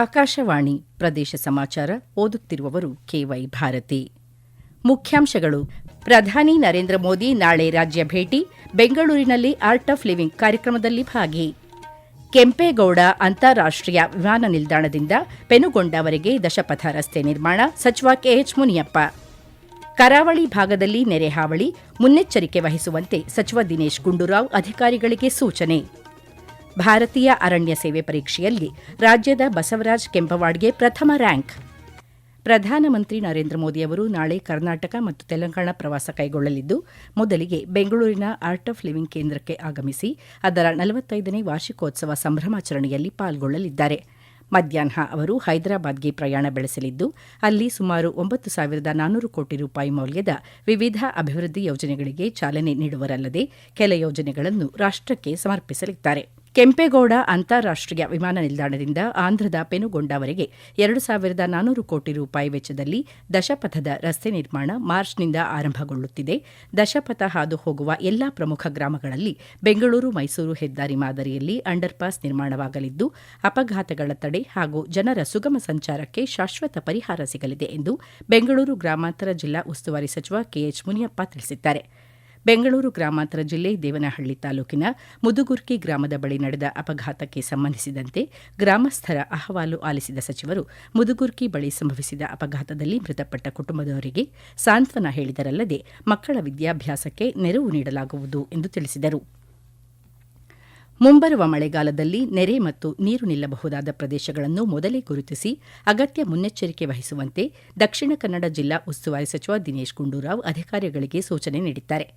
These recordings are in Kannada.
ಆಕಾಶವಾಣಿ ಪ್ರದೇಶ ಸಮಾಚಾರ ಓದುತ್ತಿರುವವರು ಕೆವೈ ಭಾರತಿ. ಮುಖ್ಯಾಂಶಗಳು. ಪ್ರಧಾನಿ ನರೇಂದ್ರ ಮೋದಿ ನಾಳೆ ರಾಜ್ಯ ಭೇಟಿ, ಬೆಂಗಳೂರಿನಲ್ಲಿ ಆರ್ಟ್ ಆಫ್ ಲಿವಿಂಗ್ ಕಾರ್ಯಕ್ರಮದಲ್ಲಿ ಭಾಗಿ. ಕೆಂಪೇಗೌಡ ಅಂತಾರಾಷ್ಟೀಯ ವಿಮಾನ ನಿಲ್ದಾಣದಿಂದ ಪೆನುಗೊಂಡವರೆಗೆ ದಶಪಥ ರಸ್ತೆ ನಿರ್ಮಾಣ, ಸಚಿವ ಕೆಎಚ್ ಮುನಿಯಪ್ಪ. ಕರಾವಳಿ ಭಾಗದಲ್ಲಿ ನೆರೆ ಹಾವಳಿ, ಮುನ್ನೆಚ್ಚರಿಕೆ ವಹಿಸುವಂತೆ ಸಚಿವ ದಿನೇಶ್ ಗುಂಡೂರಾವ್ ಅಧಿಕಾರಿಗಳಿಗೆ ಸೂಚನೆ. ಭಾರತೀಯ ಅರಣ್ಯ ಸೇವೆ ಪರೀಕ್ಷೆಯಲ್ಲಿ ರಾಜ್ಯದ ಬಸವರಾಜ್ ಕೆಂಪವಾಡ್ಗೆ ಪ್ರಥಮ ರ್ಯಾಂಕ್. ಪ್ರಧಾನಮಂತ್ರಿ ನರೇಂದ್ರ ಮೋದಿ ಅವರು ನಾಳೆ ಕರ್ನಾಟಕ ಮತ್ತು ತೆಲಂಗಾಣ ಪ್ರವಾಸ ಕೈಗೊಳ್ಳಲಿದ್ದು, ಮೊದಲಿಗೆ ಬೆಂಗಳೂರಿನ ಆರ್ಟ್ ಆಫ್ ಲಿವಿಂಗ್ ಕೇಂದ್ರಕ್ಕೆ ಆಗಮಿಸಿ ಅದರ 45ನೇ ವಾರ್ಷಿಕೋತ್ಸವ ಸಂಭ್ರಮಾಚರಣೆಯಲ್ಲಿ ಪಾಲ್ಗೊಳ್ಳಲಿದ್ದಾರೆ. ಮಧ್ಯಾಹ್ನ ಅವರು ಹೈದರಾಬಾದ್ಗೆ ಪ್ರಯಾಣ ಬೆಳೆಸಲಿದ್ದು, ಅಲ್ಲಿ ಸುಮಾರು 9,400 ಕೋಟಿ ರೂಪಾಯಿ ಮೌಲ್ಯದ ವಿವಿಧ ಅಭಿವೃದ್ಧಿ ಯೋಜನೆಗಳಿಗೆ ಚಾಲನೆ ನೀಡುವರಲ್ಲದೆ ಕೆಲ ಯೋಜನೆಗಳನ್ನು ರಾಷ್ಟಕ್ಕೆ ಸಮರ್ಪಿಸಲಿದ್ದಾರೆ. ಕೆಂಪೇಗೌಡ ಅಂತಾರಾಷ್ಟೀಯ ವಿಮಾನ ನಿಲ್ದಾಣದಿಂದ ಆಂಧ್ರದ ಪೆನುಗೊಂಡವರೆಗೆ 2,400 ಕೋಟಿ ರೂಪಾಯಿ ವೆಚ್ಚದಲ್ಲಿ ದಶಪಥದ ರಸ್ತೆ ನಿರ್ಮಾಣ ಮಾರ್ಚ್ನಿಂದ ಆರಂಭಗೊಳ್ಳುತ್ತಿದೆ. ದಶಪಥ ಹಾದು ಹೋಗುವ ಎಲ್ಲಾ ಪ್ರಮುಖ ಗ್ರಾಮಗಳಲ್ಲಿ ಬೆಂಗಳೂರು ಮೈಸೂರು ಹೆದ್ದಾರಿ ಮಾದರಿಯಲ್ಲಿ ಅಂಡರ್ ಪಾಸ್ ನಿರ್ಮಾಣವಾಗಲಿದ್ದು, ಅಪಘಾತಗಳ ತಡೆ ಹಾಗೂ ಜನರ ಸುಗಮ ಸಂಚಾರಕ್ಕೆ ಶಾಶ್ವತ ಪರಿಹಾರ ಸಿಗಲಿದೆ ಎಂದು ಬೆಂಗಳೂರು ಗ್ರಾಮಾಂತರ ಜಿಲ್ಲಾ ಉಸ್ತುವಾರಿ ಸಚಿವ ಕೆಎಚ್ ಮುನಿಯಪ್ಪ ತಿಳಿಸಿದ್ದಾರೆ. ಬೆಂಗಳೂರು ಗ್ರಾಮಾಂತರ ಜಿಲ್ಲೆ ದೇವನಹಳ್ಳಿ ತಾಲೂಕಿನ ಮುದುಗುರ್ಕಿ ಗ್ರಾಮದ ಬಳಿ ನಡೆದ ಅಪಘಾತಕ್ಕೆ ಸಂಬಂಧಿಸಿದಂತೆ ಗ್ರಾಮಸ್ಥರ ಅಹವಾಲು ಆಲಿಸಿದ ಸಚಿವರು, ಮುದುಗುರ್ಕಿ ಬಳಿ ಸಂಭವಿಸಿದ ಅಪಘಾತದಲ್ಲಿ ಮೃತಪಟ್ಟ ಕುಟುಂಬದವರಿಗೆ ಸಾಂತ್ವನ ಹೇಳಿದರಲ್ಲದೆ ಮಕ್ಕಳ ವಿದ್ಯಾಭ್ಯಾಸಕ್ಕೆ ನೆರವು ನೀಡಲಾಗುವುದು ಎಂದು ತಿಳಿಸಿದರು. ಮುಂಬರುವ ಮಳೆಗಾಲದಲ್ಲಿ ನೆರೆ ಮತ್ತು ನೀರು ನಿಲ್ಲಬಹುದಾದ ಪ್ರದೇಶಗಳನ್ನು ಮೊದಲೇ ಗುರುತಿಸಿ ಅಗತ್ಯ ಮುನ್ನೆಚ್ಚರಿಕೆ ವಹಿಸುವಂತೆ ದಕ್ಷಿಣ ಕನ್ನಡ ಜಿಲ್ಲಾ ಉಸ್ತುವಾರಿ ಸಚಿವ ದಿನೇಶ್ ಗುಂಡೂರಾವ್ ಅಧಿಕಾರಿಗಳಿಗೆ ಸೂಚನೆ ನೀಡಿದ್ದಾರೆ.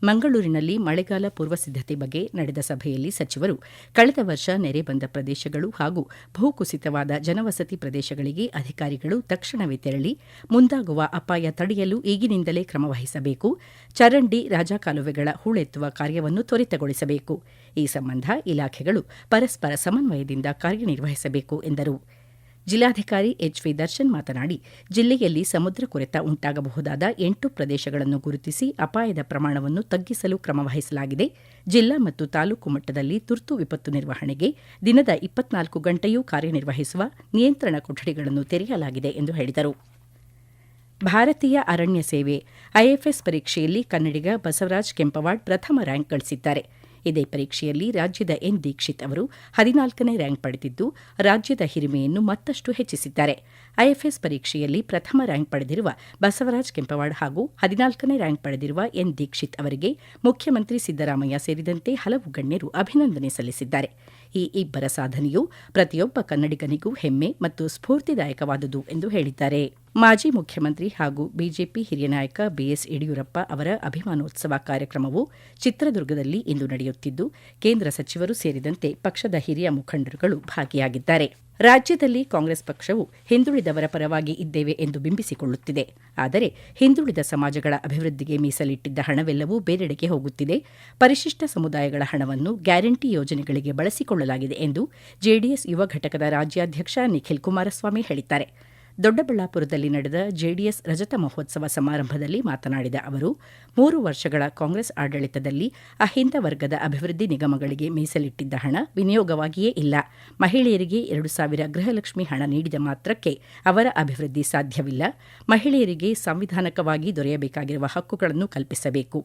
ಮಂಗಳೂರಿನಲ್ಲಿ ಮಳೆಗಾಲ ಪೂರ್ವಸಿದ್ದತೆ ಬಗ್ಗೆ ನಡೆದ ಸಭೆಯಲ್ಲಿ ಸಚಿವರು ಕಳೆದ ವರ್ಷ ನೆರೆ ಬಂದ ಪ್ರದೇಶಗಳು ಹಾಗೂ ಭೂಕುಸಿತವಾದ ಜನವಸತಿ ಪ್ರದೇಶಗಳಿಗೆ ಅಧಿಕಾರಿಗಳು ತಕ್ಷಣವೇ ತೆರಳಿ ಮುಂದಾಗುವ ಅಪಾಯ ತಡೆಯಲು ಈಗಿನಿಂದಲೇ ಕ್ರಮ ವಹಿಸಬೇಕು, ಚರಂಡಿ ರಾಜಕಾಲುವೆಗಳ ಹೂಳೆತ್ತುವ ಕಾರ್ಯವನ್ನು ತ್ವರಿತಗೊಳಿಸಬೇಕು. ಈ ಸಂಬಂಧ ಇಲಾಖೆಗಳು ಪರಸ್ಪರ ಸಮನ್ವಯದಿಂದ ಕಾರ್ಯನಿರ್ವಹಿಸಬೇಕು ಎಂದರು. ಜಿಲ್ಲಾಧಿಕಾರಿ ಎಚ್.ವಿ. ದರ್ಶನ್ ಮಾತನಾಡಿ, ಜಿಲ್ಲೆಯಲ್ಲಿ ಸಮುದ್ರ ಕೊರೆತ ಉಂಟಾಗಬಹುದಾದ 8 ಪ್ರದೇಶಗಳನ್ನು ಗುರುತಿಸಿ ಅಪಾಯದ ಪ್ರಮಾಣವನ್ನು ತಗ್ಗಿಸಲು ಕ್ರಮ ವಹಿಸಲಾಗಿದೆ. ಜಿಲ್ಲಾ ಮತ್ತು ತಾಲೂಕು ಮಟ್ಟದಲ್ಲಿ ತುರ್ತು ವಿಪತ್ತು ನಿರ್ವಹಣೆಗೆ ದಿನದ 24 ಗಂಟೆಯೂ ಕಾರ್ಯನಿರ್ವಹಿಸುವ ನಿಯಂತ್ರಣ ಕೊಠಡಿಗಳನ್ನು ತೆರೆಯಲಾಗಿದೆ ಎಂದು ಹೇಳಿದರು. ಭಾರತೀಯ ಅರಣ್ಯ ಸೇವೆ ಐಎಫ್ಎಸ್ ಪರೀಕ್ಷೆಯಲ್ಲಿ ಕನ್ನಡಿಗ ಬಸವರಾಜ್ ಕೆಂಪವಾಡ್ ಪ್ರಥಮ ರ್ಯಾಂಕ್ ಗಳಿಸಿದ್ದಾರೆ. ಇದೇ ಪರೀಕ್ಷೆಯಲ್ಲಿ ರಾಜ್ಯದ ಎನ್ ದೀಕ್ಷಿತ್ ಅವರು 14ನೇ ರ್ಯಾಂಕ್ ಪಡೆದಿದ್ದು, ರಾಜ್ಯದ ಹಿರಿಮೆಯನ್ನು ಮತ್ತಷ್ಟು ಹೆಚ್ಚಿಸಿದ್ದಾರೆ. ಐಎಫ್ಎಸ್ ಪರೀಕ್ಷೆಯಲ್ಲಿ ಪ್ರಥಮ ರ್ಯಾಂಕ್ ಪಡೆದಿರುವ ಬಸವರಾಜ್ ಕೆಂಪವಾಡ್ ಹಾಗೂ 14ನೇ ರ್ಯಾಂಕ್ ಪಡೆದಿರುವ ಎನ್ ದೀಕ್ಷಿತ್ ಅವರಿಗೆ ಮುಖ್ಯಮಂತ್ರಿ ಸಿದ್ದರಾಮಯ್ಯ ಸೇರಿದಂತೆ ಹಲವು ಗಣ್ಯರು ಅಭಿನಂದನೆ ಸಲ್ಲಿಸಿದ್ದಾರೆ. ಈ ಇಬ್ಬರ ಸಾಧನೆಯು ಪ್ರತಿಯೊಬ್ಬ ಕನ್ನಡಿಗನಿಗೂ ಹೆಮ್ಮೆ ಮತ್ತು ಸ್ಫೂರ್ತಿದಾಯಕವಾದುದು ಎಂದು ಹೇಳಿದ್ದಾರೆ. ಮಾಜಿ ಮುಖ್ಯಮಂತ್ರಿ ಹಾಗೂ ಬಿಜೆಪಿ ಹಿರಿಯ ನಾಯಕ ಬಿಎಸ್ ಯಡಿಯೂರಪ್ಪ ಅವರ ಅಭಿಮಾನೋತ್ಸವ ಕಾರ್ಯಕ್ರಮವು ಚಿತ್ರದುರ್ಗದಲ್ಲಿ ಇಂದು ನಡೆಯುತ್ತಿದ್ದು, ಕೇಂದ್ರ ಸಚಿವರು ಸೇರಿದಂತೆ ಪಕ್ಷದ ಹಿರಿಯ ಮುಖಂಡರುಗಳು ಭಾಗಿಯಾಗಿದ್ದಾರೆ. ರಾಜ್ಯದಲ್ಲಿ ಕಾಂಗ್ರೆಸ್ ಪಕ್ಷವು ಹಿಂದುಳಿದವರ ಪರವಾಗಿ ಇದ್ದೇವೆ ಎಂದು ಬಿಂಬಿಸಿಕೊಳ್ಳುತ್ತಿದೆ. ಆದರೆ ಹಿಂದುಳಿದ ಸಮಾಜಗಳ ಅಭಿವೃದ್ಧಿಗೆ ಮೀಸಲಿಟ್ಟಿದ್ದ ಹಣವೆಲ್ಲವೂ ಬೇರೆಡೆಗೆ ಹೋಗುತ್ತಿದೆ. ಪರಿಶಿಷ್ಟ ಸಮುದಾಯಗಳ ಹಣವನ್ನು ಗ್ಯಾರಂಟಿ ಯೋಜನೆಗಳಿಗೆ ಬಳಸಿಕೊಳ್ಳಲಾಗಿದೆ ಎಂದು ಜೆಡಿಎಸ್ ಯುವ ಘಟಕದ ರಾಜ್ಯಾಧ್ಯಕ್ಷ ನಿಖಿಲ್ ಕುಮಾರಸ್ವಾಮಿ ಹೇಳಿದ್ದಾರೆ. ದೊಡ್ಡಬಳ್ಳಾಪುರದಲ್ಲಿ ನಡೆದ ಜೆಡಿಎಸ್ ರಜತ ಮಹೋತ್ಸವ ಸಮಾರಂಭದಲ್ಲಿ ಮಾತನಾಡಿದ ಅವರು, 3 ವರ್ಷಗಳ ಕಾಂಗ್ರೆಸ್ ಆಡಳಿತದಲ್ಲಿ ಅಹಿಂದ ವರ್ಗದ ಅಭಿವೃದ್ಧಿ ನಿಗಮಗಳಿಗೆ ಮೀಸಲಿಟ್ಟಿದ್ದ ಹಣ ವಿನಿಯೋಗವಾಗಿಯೇ ಇಲ್ಲ. ಮಹಿಳೆಯರಿಗೆ 2,000 ಗೃಹಲಕ್ಷ್ಮಿ ಹಣ ನೀಡಿದ ಮಾತ್ರಕ್ಕೆ ಅವರ ಅಭಿವೃದ್ಧಿ ಸಾಧ್ಯವಿಲ್ಲ. ಮಹಿಳೆಯರಿಗೆ ಸಾಂವಿಧಾನಿಕವಾಗಿ ದೊರೆಯಬೇಕಾಗಿರುವ ಹಕ್ಕುಗಳನ್ನು ಕಲ್ಪಿಸಬೇಕು.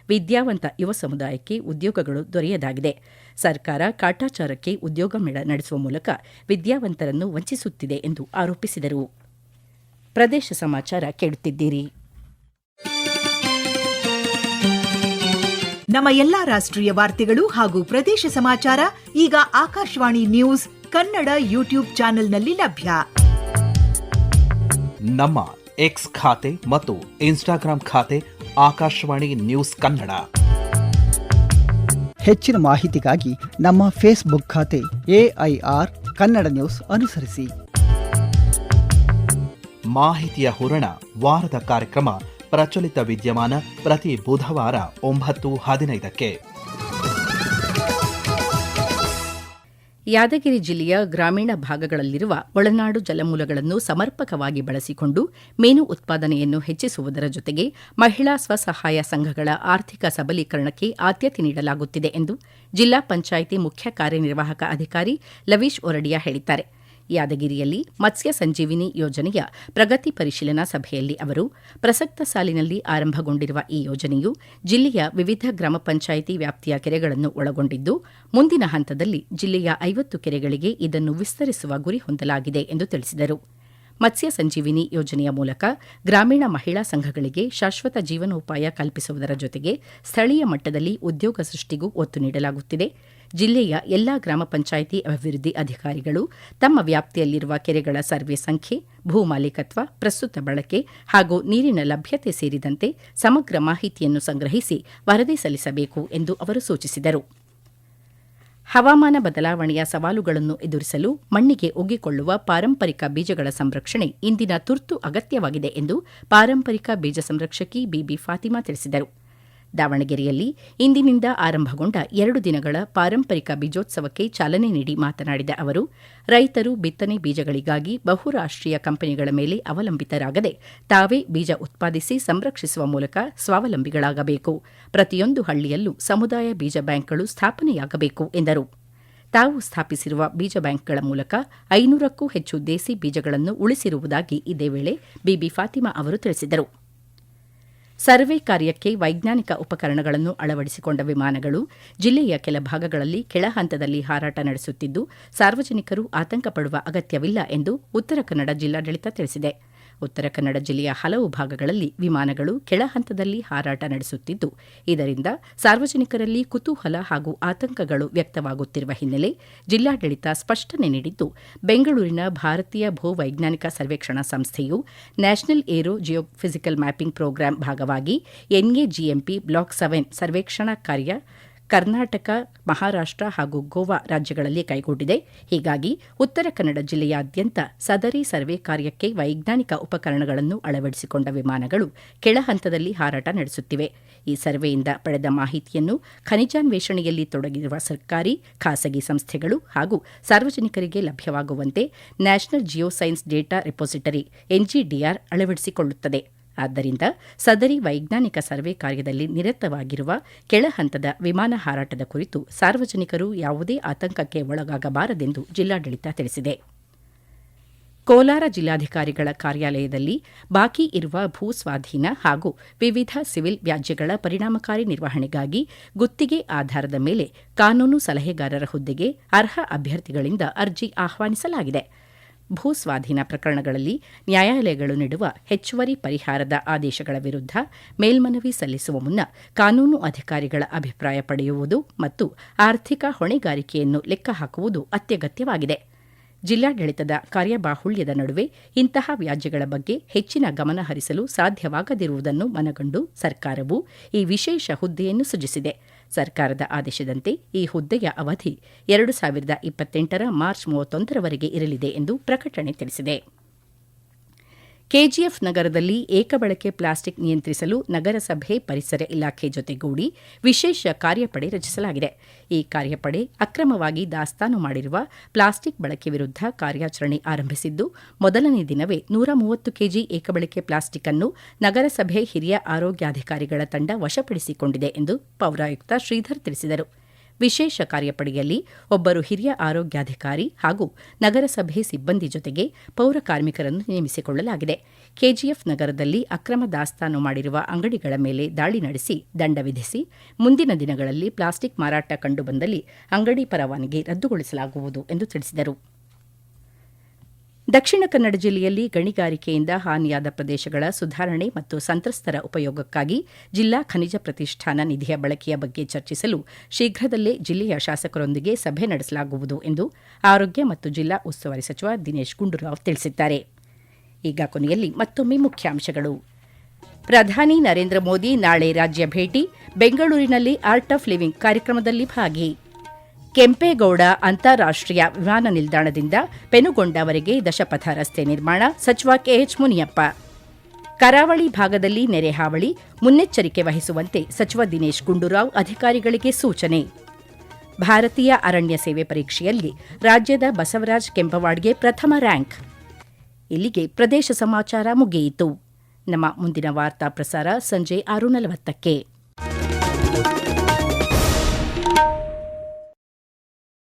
ವಿದ್ಯಾವಂತ ಯುವ ಸಮುದಾಯಕ್ಕೆ ಉದ್ಯೋಗಗಳು ದೊರೆಯದಾಗಿದೆ. ಸರ್ಕಾರ ಕಾಟಾಚಾರಕ್ಕೆ ಉದ್ಯೋಗ ಮೇಳ ನಡೆಸುವ ಮೂಲಕ ವಿದ್ಯಾವಂತರನ್ನು ವಂಚಿಸುತ್ತಿದೆ ಎಂದು ಆರೋಪಿಸಿದರು. ಪ್ರದೇಶ ಸಮಾಚಾರ ಕೇಳುತ್ತಿದ್ದೀರಿ. ನಮ್ಮ ಎಲ್ಲಾ ರಾಷ್ಟ್ರೀಯ ವಾರ್ತೆಗಳು ಹಾಗೂ ಪ್ರದೇಶ ಸಮಾಚಾರ ಈಗ ಆಕಾಶವಾಣಿ ನ್ಯೂಸ್ ಕನ್ನಡ ಯೂಟ್ಯೂಬ್ ಚಾನೆಲ್ನಲ್ಲಿ ಲಭ್ಯ. ನಮ್ಮ ಎಕ್ಸ್ ಖಾತೆ ಮತ್ತು ಇನ್ಸ್ಟಾಗ್ರಾಂ ಖಾತೆ ಆಕಾಶವಾಣಿ ನ್ಯೂಸ್ ಕನ್ನಡ. ಹೆಚ್ಚಿನ ಮಾಹಿತಿಗಾಗಿ ನಮ್ಮ ಫೇಸ್ಬುಕ್ ಖಾತೆ AIR ಕನ್ನಡ ನ್ಯೂಸ್ ಅನುಸರಿಸಿ. ಮಾಹಿತಿಯ ಹೂರಣ ವಾರದ ಕಾರ್ಯಕ್ರಮ ಪ್ರಚಲಿತ ವಿದ್ಯಮಾನ ಪ್ರತಿ ಬುಧವಾರ 9:15ಕ್ಕೆ. ಯಾದಗಿರಿ ಜಿಲ್ಲೆಯ ಗ್ರಾಮೀಣ ಭಾಗಗಳಲ್ಲಿರುವ ಒಳನಾಡು ಜಲಮೂಲಗಳನ್ನು ಸಮರ್ಪಕವಾಗಿ ಬಳಸಿಕೊಂಡು ಮೀನು ಉತ್ಪಾದನೆಯನ್ನು ಹೆಚ್ಚಿಸುವುದರ ಜೊತೆಗೆ ಮಹಿಳಾ ಸ್ವಸಹಾಯ ಸಂಘಗಳ ಆರ್ಥಿಕ ಸಬಲೀಕರಣಕ್ಕೆ ಆದ್ಯತೆ ನೀಡಲಾಗುತ್ತಿದೆ ಎಂದು ಜಿಲ್ಲಾ ಪಂಚಾಯಿತಿ ಮುಖ್ಯ ಕಾರ್ಯನಿರ್ವಾಹಕ ಅಧಿಕಾರಿ ಲವೀಶ್ ಒರಡಿಯಾ ಹೇಳಿದ್ದಾರೆ. ಯಾದಗಿರಿಯಲ್ಲಿ ಮತ್ಸ್ಯ ಸಂಜೀವಿನಿ ಯೋಜನೆಯ ಪ್ರಗತಿ ಪರಿಶೀಲನಾ ಸಭೆಯಲ್ಲಿ ಅವರು ಪ್ರಸಕ್ತ ಸಾಲಿನಲ್ಲಿ ಆರಂಭಗೊಂಡಿರುವ ಈ ಯೋಜನೆಯು ಜಿಲ್ಲೆಯ ವಿವಿಧ ಗ್ರಾಮ ಪಂಚಾಯಿತಿ ವ್ಯಾಪ್ತಿಯ ಕೆರೆಗಳನ್ನು ಒಳಗೊಂಡಿದ್ದು ಮುಂದಿನ ಹಂತದಲ್ಲಿ ಜಿಲ್ಲೆಯ 50 ಕೆರೆಗಳಿಗೆ ಇದನ್ನು ವಿಸ್ತರಿಸುವ ಗುರಿ ಹೊಂದಲಾಗಿದೆ ಎಂದು ತಿಳಿಸಿದರು. ಮತ್ಸ್ಯ ಸಂಜೀವಿನಿ ಯೋಜನೆಯ ಮೂಲಕ ಗ್ರಾಮೀಣ ಮಹಿಳಾ ಸಂಘಗಳಿಗೆ ಶಾಶ್ವತ ಜೀವನೋಪಾಯ ಕಲ್ಪಿಸುವುದರ ಜೊತೆಗೆ ಸ್ಥಳೀಯ ಮಟ್ಟದಲ್ಲಿ ಉದ್ಯೋಗ ಸೃಷ್ಟಿಗೂ ಒತ್ತು ನೀಡಲಾಗುತ್ತಿದೆ. ಜಿಲ್ಲೆಯ ಎಲ್ಲಾ ಗ್ರಾಮ ಪಂಚಾಯಿತಿ ಅಭಿವೃದ್ಧಿ ಅಧಿಕಾರಿಗಳು ತಮ್ಮ ವ್ಯಾಪ್ತಿಯಲ್ಲಿರುವ ಕೆರೆಗಳ ಸರ್ವೆ ಸಂಖ್ಯೆ, ಭೂ ಮಾಲೀಕತ್ವ, ಪ್ರಸ್ತುತ ಬಳಕೆ ಹಾಗೂ ನೀರಿನ ಲಭ್ಯತೆ ಸೇರಿದಂತೆ ಸಮಗ್ರ ಮಾಹಿತಿಯನ್ನು ಸಂಗ್ರಹಿಸಿ ವರದಿ ಸಲ್ಲಿಸಬೇಕು ಎಂದು ಅವರು ಸೂಚಿಸಿದರು. ಹವಾಮಾನ ಬದಲಾವಣೆಯ ಸವಾಲುಗಳನ್ನು ಎದುರಿಸಲು ಮಣ್ಣಿಗೆ ಒಗ್ಗಿಕೊಳ್ಳುವ ಪಾರಂಪರಿಕ ಬೀಜಗಳ ಸಂರಕ್ಷಣೆ ಇಂದಿನ ತುರ್ತು ಅಗತ್ಯವಾಗಿದೆ ಎಂದು ಪಾರಂಪರಿಕ ಬೀಜ ಸಂರಕ್ಷಕಿ ಬಿಬಿ ಫಾತಿಮಾ ತಿಳಿಸಿದರು. ದಾವಣಗೆರೆಯಲ್ಲಿ ಇಂದಿನಿಂದ ಆರಂಭಗೊಂಡ 2 ದಿನಗಳ ಪಾರಂಪರಿಕ ಬೀಜೋತ್ಸವಕ್ಕೆ ಚಾಲನೆ ನೀಡಿ ಮಾತನಾಡಿದ ಅವರು, ರೈತರು ಬಿತ್ತನೆ ಬೀಜಗಳಿಗಾಗಿ ಬಹುರಾಷ್ಟೀಯ ಕಂಪನಿಗಳ ಮೇಲೆ ಅವಲಂಬಿತರಾಗದೆ ತಾವೇ ಬೀಜ ಉತ್ಪಾದಿಸಿ ಸಂರಕ್ಷಿಸುವ ಮೂಲಕ ಸ್ವಾವಲಂಬಿಗಳಾಗಬೇಕು. ಪ್ರತಿಯೊಂದು ಹಳ್ಳಿಯಲ್ಲೂ ಸಮುದಾಯ ಬೀಜ ಬ್ಯಾಂಕ್ಗಳು ಸ್ಥಾಪನೆಯಾಗಬೇಕು ಎಂದರು. ತಾವು ಸ್ಥಾಪಿಸಿರುವ ಬೀಜ ಬ್ಯಾಂಕ್ಗಳ ಮೂಲಕ 500ಕ್ಕೂ ಹೆಚ್ಚು ದೇಸಿ ಬೀಜಗಳನ್ನು ಉಳಿಸಿರುವುದಾಗಿ ಇದೇ ವೇಳೆ ಬಿಬಿ ಫಾತಿಮಾ ಅವರು ತಿಳಿಸಿದರು. ಸರ್ವೆ ಕಾರ್ಯಕ್ಕೆ ವೈಜ್ಞಾನಿಕ ಉಪಕರಣಗಳನ್ನು ಅಳವಡಿಸಿಕೊಂಡ ವಿಮಾನಗಳು ಜಿಲ್ಲೆಯ ಕೆಲ ಭಾಗಗಳಲ್ಲಿ ಕೆಳ ಹಂತದಲ್ಲಿ ಹಾರಾಟ ನಡೆಸುತ್ತಿದ್ದು, ಸಾರ್ವಜನಿಕರು ಆತಂಕ ಪಡುವ ಅಗತ್ಯವಿಲ್ಲ ಎಂದು ಉತ್ತರ ಕನ್ನಡ ಜಿಲ್ಲಾಡಳಿತ ತಿಳಿಸಿದೆ. ಉತ್ತರ ಕನ್ನಡ ಜಿಲ್ಲೆಯ ಹಲವು ಭಾಗಗಳಲ್ಲಿ ವಿಮಾನಗಳು ಕೆಳ ಹಂತದಲ್ಲಿ ಹಾರಾಟ ನಡೆಸುತ್ತಿದ್ದು, ಇದರಿಂದ ಸಾರ್ವಜನಿಕರಲ್ಲಿ ಕುತೂಹಲ ಹಾಗೂ ಆತಂಕಗಳು ವ್ಯಕ್ತವಾಗುತ್ತಿರುವ ಹಿನ್ನೆಲೆ ಜಿಲ್ಲಾಡಳಿತ ಸ್ಪಷ್ಟನೆ ನೀಡಿದ್ದು, ಬೆಂಗಳೂರಿನ ಭಾರತೀಯ ಭೂವೈಜ್ಞಾನಿಕ ಸರ್ವೇಕ್ಷಣಾ ಸಂಸ್ಥೆಯು national aero geophysical mapping programme ಭಾಗವಾಗಿ ಎನ್ಎಜಿಎಂಪಿ ಬ್ಲಾಕ್ 7 ಸರ್ವೇಕ್ಷಣಾ ಕಾರ್ಯ ಕರ್ನಾಟಕ, ಮಹಾರಾಷ್ಟ್ರ ಹಾಗೂ ಗೋವಾ ರಾಜ್ಯಗಳಲ್ಲಿ ಕೈಗೊಂಡಿದೆ. ಹೀಗಾಗಿ ಉತ್ತರ ಕನ್ನಡ ಜಿಲ್ಲೆಯಾದ್ಯಂತ ಸದರಿ ಸರ್ವೆ ಕಾರ್ಯಕ್ಕೆ ವೈಜ್ಞಾನಿಕ ಉಪಕರಣಗಳನ್ನು ಅಳವಡಿಸಿಕೊಂಡ ವಿಮಾನಗಳು ಕೆಳ ಹಂತದಲ್ಲಿ ಹಾರಾಟ ನಡೆಸುತ್ತಿವೆ. ಈ ಸರ್ವೆಯಿಂದ ಪಡೆದ ಮಾಹಿತಿಯನ್ನು ಖನಿಜಾನ್ವೇಷಣೆಯಲ್ಲಿ ತೊಡಗಿರುವ ಸರ್ಕಾರಿ, ಖಾಸಗಿ ಸಂಸ್ಥೆಗಳು ಹಾಗೂ ಸಾರ್ವಜನಿಕರಿಗೆ ಲಭ್ಯವಾಗುವಂತೆ ನ್ಯಾಷನಲ್ ಜಿಯೋಸೈನ್ಸ್ ಡೇಟಾ ರಿಪೊಸಿಟರಿ ಎನ್ಜಿಡಿಆರ್ ಅಳವಡಿಸಿಕೊಳ್ಳುತ್ತದೆ. ಆದ್ದರಿಂದ ಸದರಿ ವೈಜ್ಞಾನಿಕ ಸರ್ವೆ ಕಾರ್ಯದಲ್ಲಿ ನಿರತವಾಗಿರುವ ಕೆಳ ಹಂತದ ವಿಮಾನ ಹಾರಾಟದ ಕುರಿತು ಸಾರ್ವಜನಿಕರು ಯಾವುದೇ ಆತಂಕಕ್ಕೆ ಒಳಗಾಗಬಾರದೆಂದು ಜಿಲ್ಲಾಡಳಿತ ತಿಳಿಸಿದೆ. ಕೋಲಾರ ಜಿಲ್ಲಾಧಿಕಾರಿಗಳ ಕಾರ್ಯಾಲಯದಲ್ಲಿ ಬಾಕಿ ಇರುವ ಭೂ ಸ್ವಾಧೀನ ಹಾಗೂ ವಿವಿಧ ಸಿವಿಲ್ ವ್ಯಾಜ್ಯಗಳ ಪರಿಣಾಮಕಾರಿ ನಿರ್ವಹಣೆಗಾಗಿ ಗುತ್ತಿಗೆ ಆಧಾರದ ಮೇಲೆ ಕಾನೂನು ಸಲಹೆಗಾರರ ಹುದ್ದೆಗೆ ಅರ್ಹ ಅಭ್ಯರ್ಥಿಗಳಿಂದ ಅರ್ಜಿ ಆಹ್ವಾನಿಸಲಾಗಿದೆ. ಭೂ ಸ್ವಾಧೀನ ಪ್ರಕರಣಗಳಲ್ಲಿ ನ್ಯಾಯಾಲಯಗಳು ನೀಡುವ ಹೆಚ್ಚುವರಿ ಪರಿಹಾರದ ಆದೇಶಗಳ ವಿರುದ್ಧ ಮೇಲ್ಮನವಿ ಸಲ್ಲಿಸುವ ಮುನ್ನ ಕಾನೂನು ಅಧಿಕಾರಿಗಳ ಅಭಿಪ್ರಾಯ ಪಡೆಯುವುದು ಮತ್ತು ಆರ್ಥಿಕ ಹೊಣೆಗಾರಿಕೆಯನ್ನು ಲೆಕ್ಕಹಾಕುವುದು ಅತ್ಯಗತ್ಯವಾಗಿದೆ. ಜಿಲ್ಲಾಡಳಿತದ ಕಾರ್ಯಬಾಹುಳ್ಯದ ನಡುವೆ ಇಂತಹ ವ್ಯಾಜ್ಯಗಳ ಬಗ್ಗೆ ಹೆಚ್ಚಿನ ಗಮನ ಹರಿಸಲು ಸಾಧ್ಯವಾಗದಿರುವುದನ್ನು ಮನಗಂಡು ಸರ್ಕಾರವು ಈ ವಿಶೇಷ ಹುದ್ದೆಯನ್ನು ಸೃಜಿಸಿದೆ. ಸರ್ಕಾರದ ಆದೇಶದಂತೆ ಈ ಹುದ್ದೆಯ ಅವಧಿ 2028 ಮಾರ್ಚ್ 31ರವರೆಗೆ ಇರಲಿದೆ ಎಂದು ಪ್ರಕಟಣೆ ತಿಳಿಸಿದೆ. ಕೆಜಿಎಫ್ ನಗರದಲ್ಲಿ ಏಕಬಳಕೆ ಪ್ಲಾಸ್ಟಿಕ್ ನಿಯಂತ್ರಿಸಲು ನಗರಸಭೆ ಪರಿಸರ ಇಲಾಖೆ ಜೊತೆಗೂಡಿ ವಿಶೇಷ ಕಾರ್ಯಪಡೆ ರಚಿಸಲಾಗಿದೆ. ಈ ಕಾರ್ಯಪಡೆ ಅಕ್ರಮವಾಗಿ ದಾಸ್ತಾನು ಮಾಡಿರುವ ಪ್ಲಾಸ್ಟಿಕ್ ಬಳಕೆ ವಿರುದ್ಧ ಕಾರ್ಯಾಚರಣೆ ಆರಂಭಿಸಿದ್ದು, ಮೊದಲನೇ ದಿನವೇ 130 ಕೆಜಿ ಏಕಬಳಕೆ ಪ್ಲಾಸ್ಟಿಕ್ ಅನ್ನು ನಗರಸಭೆ ಹಿರಿಯ ಆರೋಗ್ಯಾಧಿಕಾರಿಗಳ ತಂಡ ವಶಪಡಿಸಿಕೊಂಡಿದೆ ಎಂದು ಪೌರಾಯುಕ್ತ ಶ್ರೀಧರ್ ತಿಳಿಸಿದರು. ವಿಶೇಷ ಕಾರ್ಯಪಡೆಯಲ್ಲಿ ಒಬ್ಬರು ಹಿರಿಯ ಆರೋಗ್ಯಾಧಿಕಾರಿ ಹಾಗೂ ನಗರಸಭೆ ಸಿಬ್ಬಂದಿ ಜೊತೆಗೆ ಪೌರ ಕಾರ್ಮಿಕರನ್ನು ನೇಮಿಸಿಕೊಳ್ಳಲಾಗಿದೆ. ಕೆಜಿಎಫ್ ನಗರದಲ್ಲಿ ಅಕ್ರಮ ದಾಸ್ತಾನು ಮಾಡಿರುವ ಅಂಗಡಿಗಳ ಮೇಲೆ ದಾಳಿ ನಡೆಸಿ ದಂಡ ವಿಧಿಸಿ ಮುಂದಿನ ದಿನಗಳಲ್ಲಿ ಪ್ಲಾಸ್ಟಿಕ್ ಮಾರಾಟ ಕಂಡುಬಂದಲ್ಲಿ ಅಂಗಡಿ ಪರವಾನಗಿ ರದ್ದುಗೊಳಿಸಲಾಗುವುದು ಎಂದು ತಿಳಿಸಿದರು. ದಕ್ಷಿಣ ಕನ್ನಡ ಜಿಲ್ಲೆಯಲ್ಲಿ ಗಣಿಗಾರಿಕೆಯಿಂದ ಹಾನಿಯಾದ ಪ್ರದೇಶಗಳ ಸುಧಾರಣೆ ಮತ್ತು ಸಂತ್ರಸ್ತರ ಉಪಯೋಗಕ್ಕಾಗಿ ಜಿಲ್ಲಾ ಖನಿಜ ಪ್ರತಿಷ್ಠಾನ ನಿಧಿಯ ಬಳಕೆಯ ಬಗ್ಗೆ ಚರ್ಚಿಸಲು ಶೀಘ್ರದಲ್ಲೇ ಜಿಲ್ಲೆಯ ಶಾಸಕರೊಂದಿಗೆ ಸಭೆ ನಡೆಸಲಾಗುವುದು ಎಂದು ಆರೋಗ್ಯ ಮತ್ತು ಜಿಲ್ಲಾ ಉಸ್ತುವಾರಿ ಸಚಿವ ದಿನೇಶ್ ಗುಂಡೂರಾವ್ ತಿಳಿಸಿದ್ದಾರೆ. ಈಗ ಕೊನೆಯಲ್ಲಿ ಮತ್ತೊಮ್ಮೆ ಮುಖ್ಯಾಂಶಗಳು. ಪ್ರಧಾನಿ ನರೇಂದ್ರ ಮೋದಿ ನಾಳೆ ರಾಜ್ಯ ಭೇಟಿ, ಬೆಂಗಳೂರಿನಲ್ಲಿ ಆರ್ಟ್ ಆಫ್ ಲಿವಿಂಗ್ ಕಾರ್ಯಕ್ರಮದಲ್ಲಿ ಭಾಗಿ. ಕೆಂಪೇಗೌಡ ಅಂತಾರಾಷ್ಟೀಯ ವಿಮಾನ ನಿಲ್ದಾಣದಿಂದ ಪೆನುಗೊಂಡವರೆಗೆ ದಶಪಥ ರಸ್ತೆ ನಿರ್ಮಾಣ, ಸಚಿವ ಕೆಎಚ್ ಮುನಿಯಪ್ಪ. ಕರಾವಳಿ ಭಾಗದಲ್ಲಿ ನೆರೆ ಹಾವಳಿ, ಮುನ್ನೆಚ್ಚರಿಕೆ ವಹಿಸುವಂತೆ ಸಚಿವ ದಿನೇಶ್ ಗುಂಡೂರಾವ್ ಅಧಿಕಾರಿಗಳಿಗೆ ಸೂಚನೆ. ಭಾರತೀಯ ಅರಣ್ಯ ಸೇವೆ ಪರೀಕ್ಷೆಯಲ್ಲಿ ರಾಜ್ಯದ ಬಸವರಾಜ್ ಕೆಂಪವಾಡ್ಗೆ ಪ್ರಥಮ ರ್ಯಾಂಕ್. ಇಲ್ಲಿಗೆ ಪ್ರದೇಶ ಸಮಾಚಾರ ಮುಗಿಯಿತು. ನಮ್ಮ ಮುಂದಿನ ವಾರ್ತಾ ಪ್ರಸಾರ ಸಂಜೆ 6:40ಕ್ಕೆ.